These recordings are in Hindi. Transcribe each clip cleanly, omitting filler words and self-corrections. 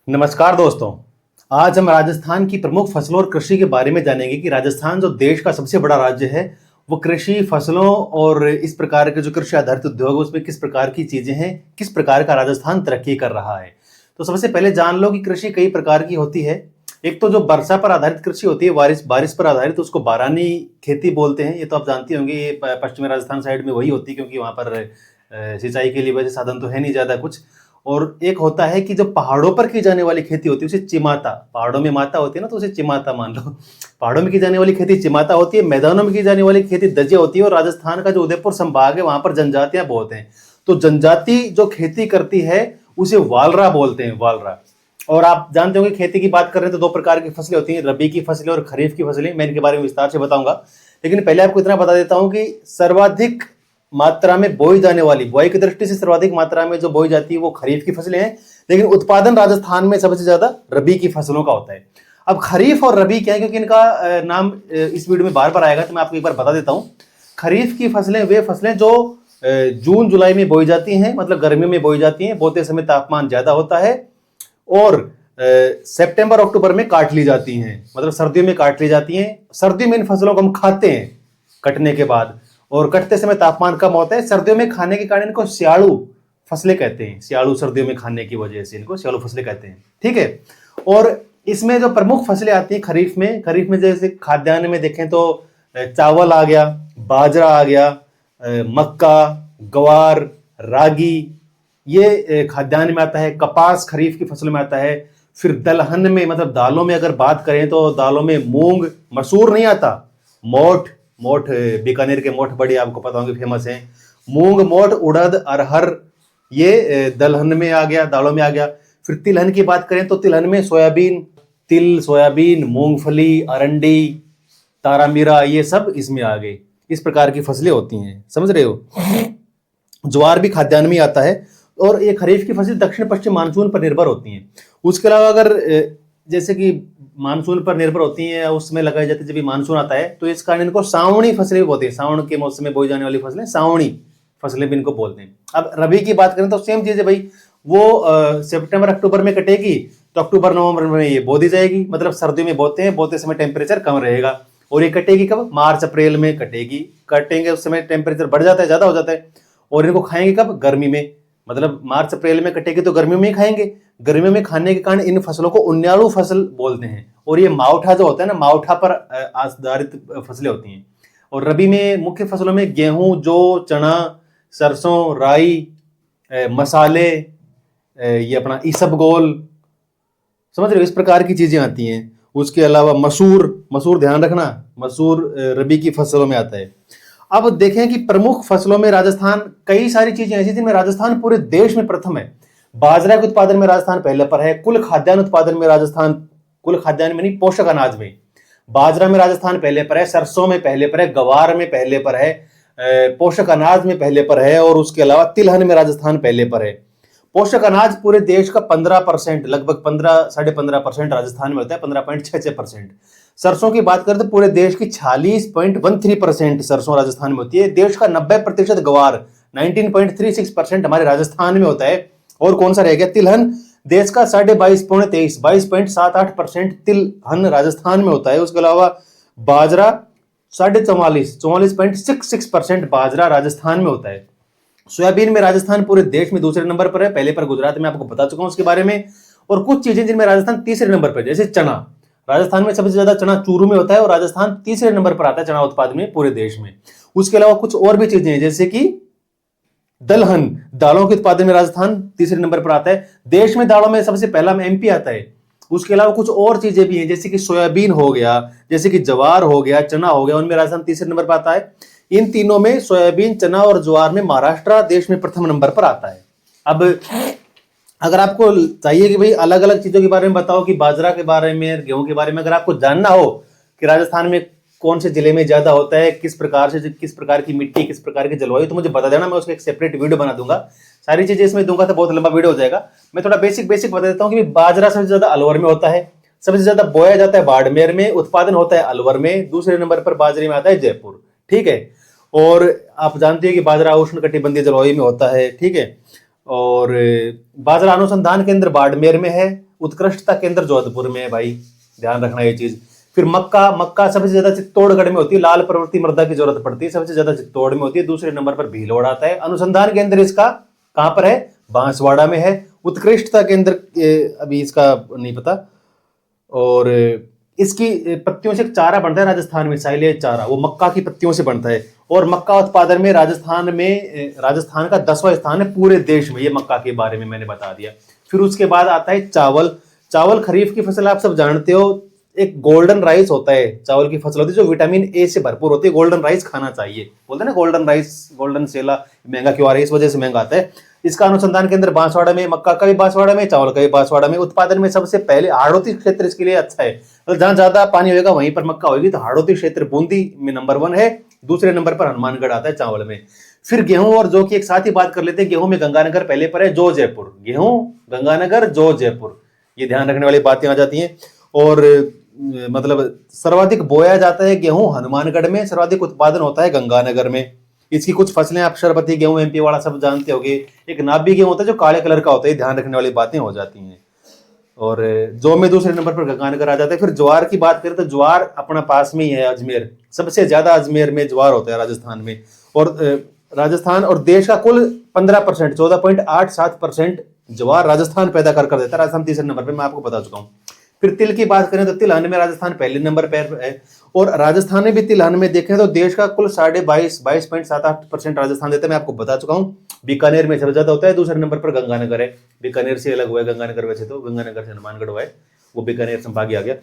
नमस्कार दोस्तों। आज हम राजस्थान की प्रमुख फसलों और कृषि के बारे में जानेंगे कि राजस्थान जो देश का सबसे बड़ा राज्य है वो कृषि फसलों और इस प्रकार के जो कृषि आधारित उद्योग है उसमें किस प्रकार की चीजें हैं, किस प्रकार का राजस्थान तरक्की कर रहा है। तो सबसे पहले जान लो कि कृषि कई प्रकार की होती है। एक तो जो वर्षा पर आधारित कृषि होती है, बारिश बारिश पर आधारित, उसको बारानी खेती बोलते हैं। ये तो आप जानते होंगे, ये पश्चिमी राजस्थान साइड में वही होती है क्योंकि वहाँ पर सिंचाई के लिए वैसे साधन तो है नहीं ज्यादा कुछ। और एक होता है कि जो पहाड़ों पर की जाने वाली खेती होती है उसे चिमाता, पहाड़ों में माता होती है ना तो उसे चिमाता मान लो। पहाड़ों में की जाने वाली खेती चिमाता होती है, मैदानों में की जाने वाली खेती दजिया होती है। और राजस्थान का जो उदयपुर संभाग है वहां पर जनजातियां बहुत हैं, तो जनजाति जो खेती करती है उसे वालरा बोलते हैं, वालरा। और आप जानते होंगे खेती की बात कर रहे हैं तो दो प्रकार की फसलें होती हैं, रबी की फसलें और खरीफ की फसलें। मैं इनके बारे में विस्तार से बताऊंगा, लेकिन पहले आपको इतना बता देता हूं कि सर्वाधिक मात्रा में बोई जाने वाली, बुआई की दृष्टि से सर्वाधिक मात्रा में जो बोई जाती है वो खरीफ की फसलें हैं, लेकिन उत्पादन राजस्थान में सबसे ज्यादा रबी की फसलों का होता है। अब खरीफ और रबी क्या है, क्योंकि इनका नाम इस वीडियो में बार बार आएगा तो मैं आपको एक बार बता देता हूं। खरीफ की फसलें वे फसलें जो जून जुलाई में बोई जाती हैं, मतलब गर्मियों में बोई जाती हैं, बोते समय तापमान ज्यादा होता है, और सितंबर अक्टूबर में काट ली जाती हैं, मतलब सर्दियों में काट ली जाती हैं। सर्दियों में इन फसलों को हम खाते हैं कटने के बाद, और कटते समय तापमान कम होता है। सर्दियों में खाने के कारण इनको स्यालू फसलें कहते हैं। स्यालू सर्दियों में खाने की वजह से इनको स्यालू फसलें कहते हैं, ठीक है। और इसमें जो प्रमुख फसलें आती हैं खरीफ में जैसे खाद्यान्न में देखें तो चावल आ गया, बाजरा आ गया, मक्का, ग्वार, रागी, ये खाद्यान्न में आता है। कपास खरीफ की फसल में आता है। फिर दलहन में, मतलब दालों में अगर बात करें तो दालों में मूंग, मसूर नहीं आता, मोठ, मोठ बीकानेर के मोठ बड़ी आपको पता होंगे, फेमस है। मूंग, मोठ, उड़द, अरहर, ये दलहन में आ गया, दालों में आ गया। फिर तिलहन की बात करें तो तिलहन में सोयाबीन, तिल, सोयाबीन, मूंगफली, अरंडी, तारामीरा, ये सब इसमें आ गए। इस प्रकार की फसलें होती हैं, समझ रहे हो। ज्वार भी खाद्यान्न में आता है। और ये खरीफ की फसल दक्षिण पश्चिम मानसून पर निर्भर होती हैं। उसके अलावा अगर जैसे कि मानसून पर निर्भर होती हैं, उसमें लगाई जाती है, जब भी मानसून आता है तो इस कारण इनको सावणी फसलें भी बोलते हैं। सावन के मौसम में बोई जाने वाली फसलें सावणी फसलें भी इनको बोलते हैं। अब रबी की बात करें तो सेम चीज है भाई, वो सितंबर अक्टूबर में कटेगी तो अक्टूबर नवंबर में ये बो दी जाएगी, मतलब सर्दियों में बोते हैं, बोते समय टेम्परेचर कम रहेगा। और ये कटेगी कब? मार्च अप्रैल में कटेगी। कटेंगे उस समय टेम्परेचर बढ़ जाता है, ज्यादा हो जाता है। और इनको खाएंगे कब? गर्मी में, मतलब मार्च अप्रैल में कटेगी तो गर्मियों में ही खाएंगे। गर्मियों में खाने के कारण इन फसलों को उन्यालू फसल बोलते हैं। और ये मावठा जो होता है ना, मावठा पर आधारित फसलें होती हैं। और रबी में मुख्य फसलों में गेहूं, जौ, चना, सरसों, राई, मसाले, ये अपना इसबगोल, समझ रहे हो, इस प्रकार की चीजें आती हैं। उसके अलावा मसूर, मसूर ध्यान रखना, मसूर रबी की फसलों में आता है। अब देखें कि प्रमुख फसलों में राजस्थान, कई सारी चीजें ऐसी जिनमें राजस्थान पूरे देश में प्रथम है। बाजरा के उत्पादन में राजस्थान पहले पर है। कुल खाद्यान्न उत्पादन में राजस्थान, कुल खाद्यान्न में नहीं, पोषक अनाज में बाजरा में राजस्थान पहले पर है, सरसों में पहले पर है, गवार में पहले पर है, पोषक अनाज में पहले पर है। और उसके अलावा तिलहन में राजस्थान पहले पर है। पोषक अनाज पूरे देश का 15%, लगभग 15-15.5% राजस्थान में होता है, 15.66%। सरसों की बात करें तो पूरे देश की 46.13% सरसों राजस्थान में होती है। देश का 90% गवार, 19.36% हमारे राजस्थान में होता है। और कौन सा रह गया? तिलहन। देश का 22.23, 22.78% तिलहन राजस्थान में होता है। उसके अलावा बाजरा 44.44, 44.66% बाजरा राजस्थान में होता है। सोयाबीन में राजस्थान पूरे देश में दूसरे नंबर पर है, पहले पर गुजरात में, आपको बता चुका हूं उसके बारे में। और कुछ चीजें जिनमें राजस्थान तीसरे नंबर पर, जैसे चना, राजस्थान में सबसे ज्यादा चना चूरू में होता है और राजस्थान तीसरे नंबर पर आता है चना उत्पादन में पूरे देश में। उसके अलावा कुछ और भी चीजें हैं, जैसे कि दलहन, दालों के उत्पादन में राजस्थान तीसरे नंबर पर आता है। देश में दालों में सबसे पहला में एमपी आता है। उसके अलावा कुछ और चीजें भी हैं, जैसे कि सोयाबीन हो गया, जैसे कि जवार हो गया, चना हो गया, उनमें राजस्थान तीसरे नंबर पर आता है। इन तीनों में सोयाबीन, चना और ज्वार में महाराष्ट्र देश में प्रथम नंबर पर आता है। अब अगर आपको चाहिए कि भाई अलग अलग चीजों के बारे में बताओ, कि बाजरा के बारे में, गेहूं के बारे में, अगर आपको जानना हो कि राजस्थान में कौन से जिले में ज्यादा होता है, किस प्रकार से, किस प्रकार की मिट्टी, किस प्रकार की जलवायु, तो मुझे बता देना, मैं उसका एक सेपरेट वीडियो बना दूंगा। सारी चीजें इसमें दूंगा तो बहुत लंबा वीडियो हो जाएगा। मैं थोड़ा बेसिक बेसिक बता देता हूँ कि बाजरा सबसे ज्यादा अलवर में होता है, सबसे ज्यादा बोया जाता है बाड़मेर में, उत्पादन होता है अलवर में, दूसरे नंबर पर बाजरे में आता है जयपुर, ठीक है। और आप जानते हैं कि बाजरा उष्णकटिबंधीय जलवायु में होता है, ठीक है। और बाजरा अनुसंधान केंद्र बाड़मेर में है, उत्कृष्टता केंद्र जोधपुर में है भाई, ध्यान रखना ये चीज। फिर मक्का, मक्का सबसे ज्यादा चित्तौड़गढ़ में होती है, लाल प्रवृत्ति मृदा की जरूरत पड़ती है, सबसे ज्यादा चित्तौड़ में होती है। दूसरे नंबर पर भीलवाड़ा आता है। अनुसंधान केंद्र इसका कहां पर है? बांसवाड़ा में है। उत्कृष्टता केंद्र अभी इसका नहीं पता। और इसकी पत्तियों से चारा बनता है राजस्थान में, साइलेज चारा, वो मक्का की पत्तियों से बनता है। और मक्का उत्पादन में राजस्थान का 10वां स्थान है पूरे देश में। ये मक्का के बारे में मैंने बता दिया। फिर उसके बाद आता है चावल। चावल खरीफ की फसल आप सब जानते हो। एक गोल्डन राइस होता है, चावल की फसल होती है जो विटामिन ए से भरपूर होती है। गोल्डन राइस खाना चाहिए, बोलते हैं ना गोल्डन राइस, गोल्डन सेला महंगा क्यों आ रहा है? इस वजह से महंगा आता है। इसका अनुसंधान केंद्र बांसवाड़ा में, मक्का का भी बांसवाड़ा में, चावल का भी बांसवाड़ा में। उत्पादन में सबसे पहले हाड़ौती क्षेत्र इसके लिए अच्छा है, तो जहां ज्यादा पानी होगा वहीं पर मक्का होगी। तो हाड़ौती क्षेत्र बूंदी में नंबर 1 है। दूसरे नंबर पर हनुमानगढ़ आता है चावल में। फिर गेहूं और जौ की एक साथ ही बात कर लेते हैं। गेहूं में गंगानगर पहले पर है, जौ जयपुर। गेहूं गंगानगर, जौ जयपुर, ये ध्यान रखने वाली बातें आ जाती हैं। और मतलब सर्वाधिक बोया जाता है गेहूं हनुमानगढ़ में, सर्वाधिक उत्पादन होता है गंगानगर में। इसकी कुछ फसलें आप शरबती गेहूं एमपी वाला सब जानते होंगे। एक नाबी गेहूं होता है जो काले कलर का होता है, ध्यान रखने वाली बातें हो जाती हैं। और जौ में दूसरे नंबर पर गंगानगर आ जाता है। फिर ज्वार की बात करें तो ज्वार अपना पास में ही है, अजमेर, सबसे ज्यादा अजमेर में ज्वार होता है राजस्थान में। और राजस्थान और देश का कुल 15%, 14.87% ज्वार राजस्थान पैदा कर देता है। राजस्थान तीसरे नंबर पर, मैं आपको बता चुका हूँ। फिर तिल की बात करें तो तिलहन में राजस्थान पहले नंबर पर है। और राजस्थान में भी तिलहन में देखें तो देश का कुल 22.78% राजस्थान देता है, मैं आपको बता चुका हूँ। बीकानेर में सबसे ज्यादा होता है, दूसरे नंबर पर गंगानगर है। बीकानेर से अलग हुआ है गंगानगर, वैसे तो गंगानगर से हनुमानगढ़ हुआ है, वो बीकानेर संभाग आ गया।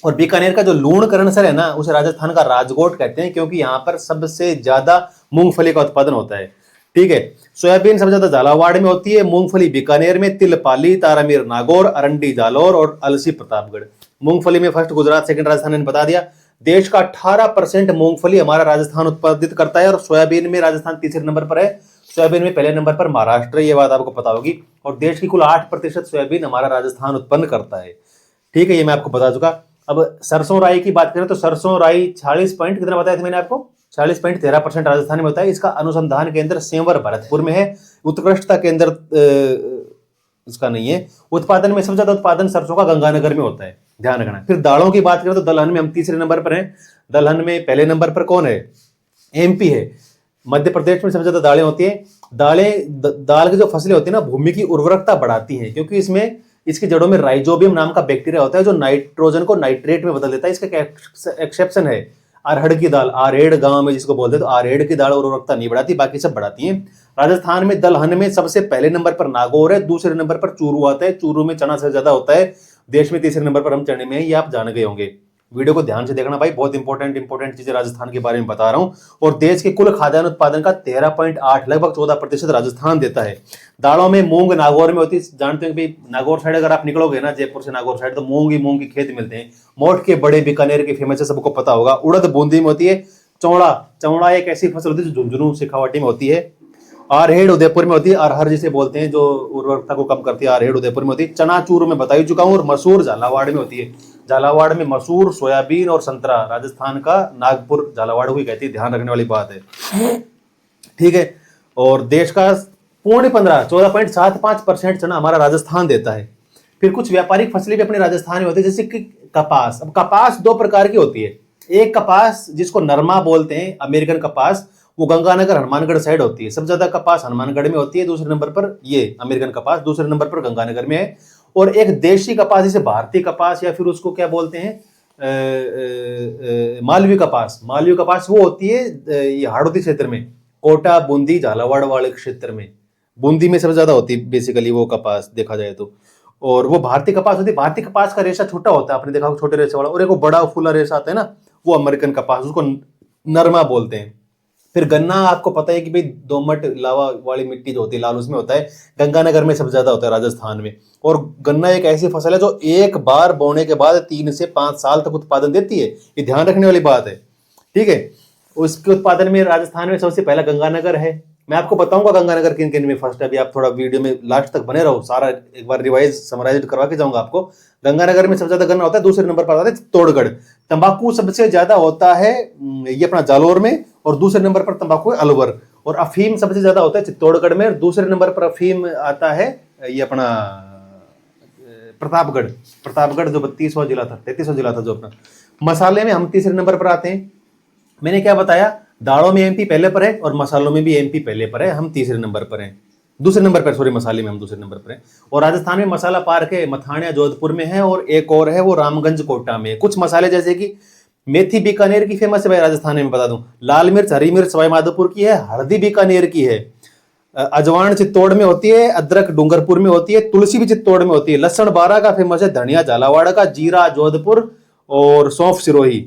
और बीकानेर का जो लूण करणसर है ना, उसे राजस्थान का राजकोट कहते हैं, क्योंकि यहाँ पर सबसे ज्यादा मूंगफली का उत्पादन होता है। ठीक है। सोयाबीन सबसे ज्यादा झालावाड़ में होती है, मूंगफली बीकानेर में, तिल पाली, तारामीर नागौर, अरंडी जालौर और अलसी प्रतापगढ़। मूंगफली में फर्स्ट गुजरात, सेकंड राजस्थान ने बता दिया। देश का 18% मूंगफली हमारा राजस्थान उत्पादित करता है। और सोयाबीन में राजस्थान तीसरे नंबर पर है, सोयाबीन में पहले नंबर पर महाराष्ट्र, ये बात आपको पता होगी। और देश की कुल 8% सोयाबीन हमारा राजस्थान उत्पन्न करता है। ठीक है, ये मैं आपको बता चुका। अब सरसों राई की बात करें तो सरसों राई 40 पॉइंट कितना बताया था मैंने आपको, 40.13% राजस्थान में होता है। इसका अनुसंधान केंद्र सेंवर भरतपुर में है। उत्कृष्टता केंद्र इसका नहीं है। उत्पादन में सबसे ज्यादा उत्पादन सरसों का गंगानगर में होता है, ध्यान रखना। फिर दालों की बात करें तो दलहन में हम तीसरे नंबर पर हैं। दलहन में पहले नंबर पर कौन है? एमपी है। मध्य प्रदेश में सबसे ज्यादा दालें होती है। दाल की जो फसलें होती है ना, भूमि की उर्वरकता बढ़ाती हैं, क्योंकि इसमें इसकी जड़ों में राइजोबियम नाम का बैक्टीरिया होता है जो नाइट्रोजन को नाइट्रेट में बदल देता है। इसका एक्सेप्शन है अरहड़ की दाल, आरेड़ गांव में जिसको बोलते हैं, तो आरेड़ की दाल उर्वरकता नहीं बढ़ाती, बाकी सब बढ़ाती हैं। राजस्थान में दलहन में सबसे पहले नंबर पर नागौर है, दूसरे नंबर पर चूरू आता है। चूरू में चना से ज्यादा होता है। देश में तीसरे नंबर पर हम चने में है, ये आप जान गए होंगे। वीडियो को ध्यान से देखना भाई, बहुत इंपॉर्टेंट चीजें राजस्थान के बारे में बता रहा हूं। और देश के कुल खाद्यान्न उत्पादन का 13.8 लगभग 14% राजस्थान देता है। दालों में मूंग नागौर में होती है, जानते हैं कि नागौर साइड अगर आप निकलोगे ना, जयपुर से नागौर साइड, तो मूंग के खेत मिलते हैं। मोठ के बड़े बीकानेर के फेमस है, सबको पता होगा। उड़द बूंदी में होती है। चौड़ा एक ऐसी फसल होती है जो झुंझुनू शेखावाटी में होती है। आरहेड़ उदयपुर में होती है। अरहर जिसे बोलते हैं, जो उर्वरकता को कम करती है, आरहेड़ उदयपुर में होती है। चना चूरू में बता ही चुका हूं। और मसूर झालावाड़ में होती है। झालावाड़ में मसूर, सोयाबीन और संतरा राजस्थान का नागपुर झालावाड़ को ही कहती है, ध्यान रखने वाली बात है। ठीक है। और देश का 14.75% चना हमारा राजस्थान देता है। फिर कुछ व्यापारिक फसलें भी अपने राजस्थान में होती है, जैसे कि कपास। अब कपास 2 प्रकार की होती है। एक कपास जिसको नरमा बोलते हैं, अमेरिकन कपास, वो गंगानगर हनुमानगढ़ साइड होती है। सबसे ज्यादा कपास हनुमानगढ़ में होती है, दूसरे नंबर पर ये अमेरिकन कपास, दूसरे नंबर पर गंगानगर में है। और एक देशी कपास जिसे भारतीय कपास या फिर उसको क्या बोलते हैं, मालवी कपास वो होती है ये हाड़ौती क्षेत्र में, कोटा बूंदी झालावाड़ वाले क्षेत्र में। बूंदी में सबसे ज्यादा होती है बेसिकली वो कपास, देखा जाए तो। और वो भारतीय कपास होती है। भारतीय कपास का रेशा छोटा होता है, आपने देखा होगा, छोटे रेशे वाला। और एक वो बड़ा फूला रेशा आता है ना, वो अमेरिकन कपास, उसको नरमा बोलते हैं। फिर गन्ना आपको पता है कि भाई दोमट लावा वाली मिट्टी जो होती है लाल, उसमें होता है। गंगानगर में सबसे ज्यादा होता है राजस्थान में। और गन्ना एक ऐसी फसल है जो एक बार बोने के बाद 3 से 5 साल तक उत्पादन देती है, ये ध्यान रखने वाली बात है। ठीक है। उसके उत्पादन में राजस्थान में सबसे पहला गंगानगर है। मैं आपको बताऊंगा गंगानगर किन किन में फर्स्ट है, अभी आप थोड़ा वीडियो में लास्ट तक बने रहो, सारा एक बार रिवाइज समराइज करवा के जाऊंगा आपको। गंगानगर में सबसे ज्यादा गन्ना होता है, दूसरे नंबर पर आता है चित्तौड़गढ़। तंबाकू सबसे ज्यादा होता है ये अपना जालौर में, और दूसरे नंबर पर तंबाकू है अलवर। और अफीम सबसे ज्यादा होता है चित्तौड़गढ़ में, और दूसरे नंबर पर अफीम आता है ये अपना प्रतापगढ़, प्रतापगढ़ जो 32वां जिला था, 33वां जिला था जो अपना। मसाले में हम तीसरे नंबर पर आते हैं। मैंने क्या बताया, दालों में एमपी पहले पर है और मसालों में भी एमपी पहले पर है, हम तीसरे नंबर पर हैं, दूसरे नंबर पर, सॉरी मसाले में हम दूसरे नंबर पर हैं। और राजस्थान में मसाला पार्क है मथानिया जोधपुर में है, और एक और है वो रामगंज कोटा में। कुछ मसाले जैसे कि मेथी बीकानेर की फेमस है भाई राजस्थान में, बता दूं। लाल मिर्च हरी मिर्च सवाई माधोपुर की है, हल्दी बीकानेर की है, अजवान चित्तौड़ में होती है, अदरक डूंगरपुर में होती है, तुलसी भी चित्तौड़ में होती है, लहसुन बारा का फेमस है, धनिया झालावाड़ का, जीरा जोधपुर और सौंफ सिरोही।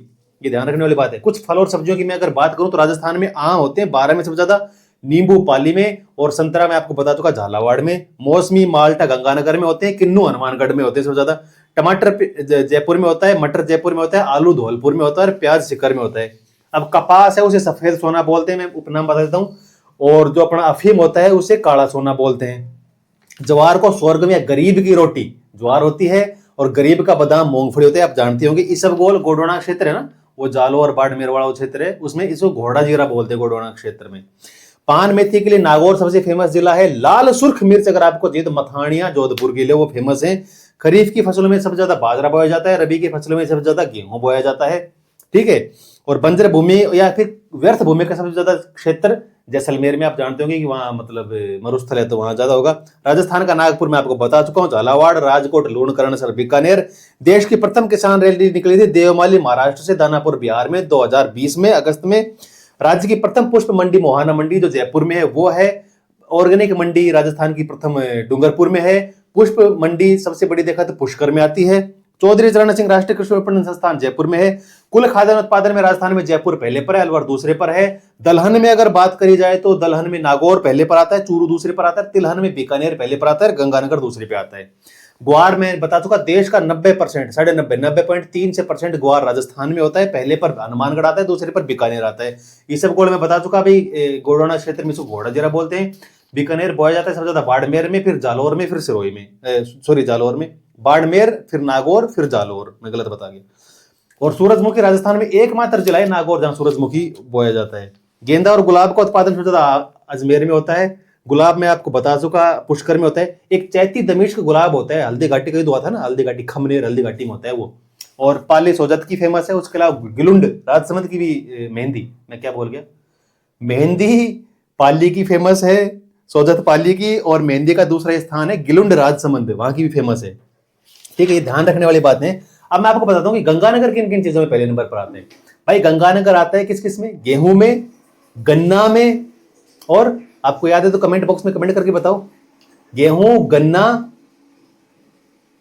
ये ध्यान रखने वाली बात है। कुछ फल और सब्जियों की मैं अगर बात करूं तो राजस्थान में आम होते हैं 12 में सबसे ज्यादा, नींबू पाली में, और संतरा मैं आपको बता चुका झालावाड़ में, मौसमी माल्टा गंगानगर में होते हैं, किन्नू हनुमानगढ़ में होते हैं सबसे ज्यादा, टमाटर जयपुर में होता है, मटर जयपुर में होता है, आलू धौलपुर में होता है, और प्याज सीकर में होता है। अब कपास है उसे सफेद सोना बोलते हैं, मैं उपनाम बता देता हूँ। और जो अपना अफीम होता है उसे काला सोना बोलते हैं। ज्वार को स्वर्ग में गरीब की रोटी ज्वार होती है, और गरीब का बादाम मूंगफली होते हैं। आप जानते होंगे इसबगोल गोडोना क्षेत्र है ना, वो जालोर बाड़मेर वाला क्षेत्र है, उसमें इसको घोड़ा जीरा बोलते हैं गोडोना क्षेत्र में। पान मेथी के लिए नागौर सबसे फेमस जिला है। लाल सुर्ख मिर्च अगर आपको चाहिए तो मथानिया जोधपुर के लिए वो फेमस है। खरीफ की फसलों में सबसे ज्यादा बाजरा बोया जाता है, रबी की फसलों में सबसे ज्यादा गेहूं बोया जाता है, ठीक है। और बंजर भूमि या फिर व्यर्थ भूमि का सबसे ज्यादा क्षेत्र जैसलमेर में, आप जानते होंगे कि वहां मतलब मरुस्थल है तो वहां ज्यादा होगा। राजस्थान का नागपुर मैं आपको बता चुका हूं, झालावाड़ राजकोट लूणकरण सर बीकानेर। देश की प्रथम किसान रैली निकली थी देवमाली महाराष्ट्र से दानापुर बिहार में 2020 में अगस्त में। राज्य की प्रथम पुष्प मंडी मोहाना मंडी जो जयपुर में है वो है। ऑर्गेनिक मंडी राजस्थान की प्रथम डूंगरपुर में है। पुष्प मंडी सबसे बड़ी देखा तो पुष्कर में आती है। चौधरी चरण सिंह राष्ट्रीय कृषि विपणन संस्थान जयपुर में है। कुल खाद्यान्न उत्पादन में राजस्थान में जयपुर पहले पर है, अलवर दूसरे पर है। दलहन में अगर बात करी जाए तो दलहन में नागौर पहले पर आता है, चूरू दूसरे पर आता है, तिलहन में बीकानेर पहले पर आता है, गंगानगर दूसरे पे आता है। ग्वार में बता चुका, देश का 90% 90.3% ग्वार राजस्थान में होता है, पहले पर हनुमानगढ़ आता है, दूसरे पर बीकानेर आता है। ईसबगोल में बता चुका भाई, गोडोना क्षेत्र में इसको घोड़ा जीरा बोलते हैं। बीकानेर बोया जाता है सबसे ज्यादा बाड़मेर में, फिर जालोर में, फिर सिरोही में, सॉरी जालोर में, बाड़मेर फिर नागौर फिर जालोर, मैं गलत बता गया। और सूरजमुखी राजस्थान में एकमात्र जिला है नागौर जहां सूरजमुखी बोया जाता है। गेंदा और गुलाब का उत्पादन सबसे ज्यादा अजमेर में होता है। गुलाब में आपको बता चुका पुष्कर में होता है। एक चैती दमिश्क गुलाब होता है, हल्दी घाटी का हुआ था ना, हल्दी घाटी खमनेर हल्दी घाटी में होता है वो। और पाली सोजत की फेमस है। उसके अलावा गिलुंड राजसमंद की भी मेहंदी, मैं क्या बोल गया, मेहंदी पाली की फेमस है, सोजत पाली की, और मेहंदी का दूसरा स्थान है गिलुंड राजसमंद, वहां की भी फेमस है, ठीक है। ये ध्यान रखने वाली बात है। अब मैं आपको बताता हूं कि गंगानगर किन किन चीजों में पहले नंबर पर आते हैं। भाई गंगानगर आता है किस किस में, गेहूं में, गन्ना में, और आपको याद है तो कमेंट बॉक्स में कमेंट करके बताओ। गेहूं, गन्ना,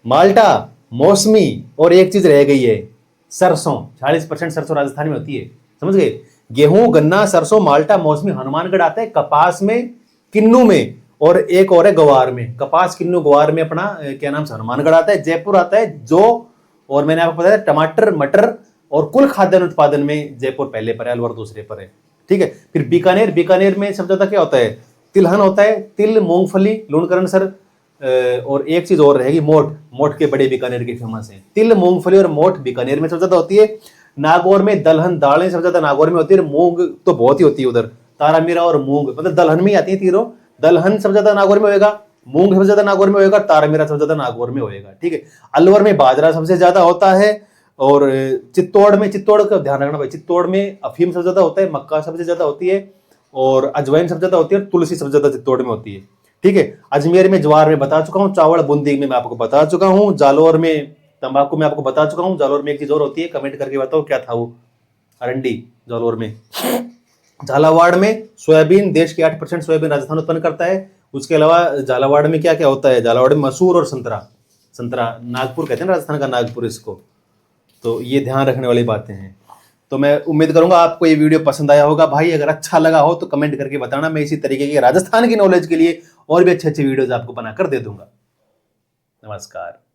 माल्टा, मौसमी, और एक चीज रह गई है सरसों। 40% सरसों राजस्थान में होती है, समझ गए। गेहूं, गन्ना, सरसों, माल्टा, मौसमी। हनुमानगढ़ आता है कपास में, किन्नू में, और एक और है ग्वार में। कपास, किन्नू, ग्वार में अपना क्या नाम से हनुमानगढ़ आता है। जयपुर आता है जो, और मैंने आपको बताया टमाटर, मटर, और कुल खाद्यान्न उत्पादन में जयपुर पहले पर है, अलवर दूसरे पर है, ठीक है। फिर बीकानेर, बीकानेर में सबसे ज्यादा क्या होता है, तिलहन होता है, तिल, मूंगफली, लूणकरण सर, और एक चीज और रहेगी मोठ। मोठ के बड़े बीकानेर के फेमस हैं। तिल, मूंगफली और मोठ बीकानेर में सबसे ज्यादा होती है। नागौर में दलहन, दालें सबसे ज्यादा नागौर में होती है। मूंग तो बहुत ही होती है उधर, तारामीरा और मूंग मतलब दलहन में ही आती है तीनों। दलहन सबसे ज्यादा नागौर में होएगा, मूंग सबसे ज्यादा नागौर में होएगा, तारामीरा सबसे ज्यादा नागौर में होएगा, ठीक है। अलवर में बाजरा सबसे ज्यादा होता है। और चित्तौड़ में, चित्तौड़ का ध्यान रखना भाई, चित्तौड़ में अफीम सबसे ज्यादा होता है, मक्का सबसे ज्यादा होती है, और अजवाइन सबसे ज्यादा होती है, और तुलसी सबसे ज्यादा चित्तौड़ में होती है, ठीक है। अजमेर में ज्वार में बता चुका हूँ, चावल बूंदी में मैं आपको बता चुका हूँ, जालोर में तंबाकू में आपको बता चुका हूँ। जालोर में एक चीज और होती है, कमेंट करके बताओ क्या था वो, अरंडी जालोर में। झालावाड़ में सोयाबीन, देश के 8% सोयाबीन राजस्थान उत्पन्न करता है। उसके अलावा झालावाड़ में क्या क्या होता है, झालावाड़ में मसूर और संतरा। संतरा नागपुर कहते हैं ना, राजस्थान का नागपुर इसको, तो ये ध्यान रखने वाली बातें हैं। तो मैं उम्मीद करूंगा आपको ये वीडियो पसंद आया होगा। भाई अगर अच्छा लगा हो तो कमेंट करके बताना, मैं इसी तरीके की राजस्थान की नॉलेज के लिए और भी अच्छे अच्छे वीडियोज आपको बनाकर दे दूंगा। नमस्कार।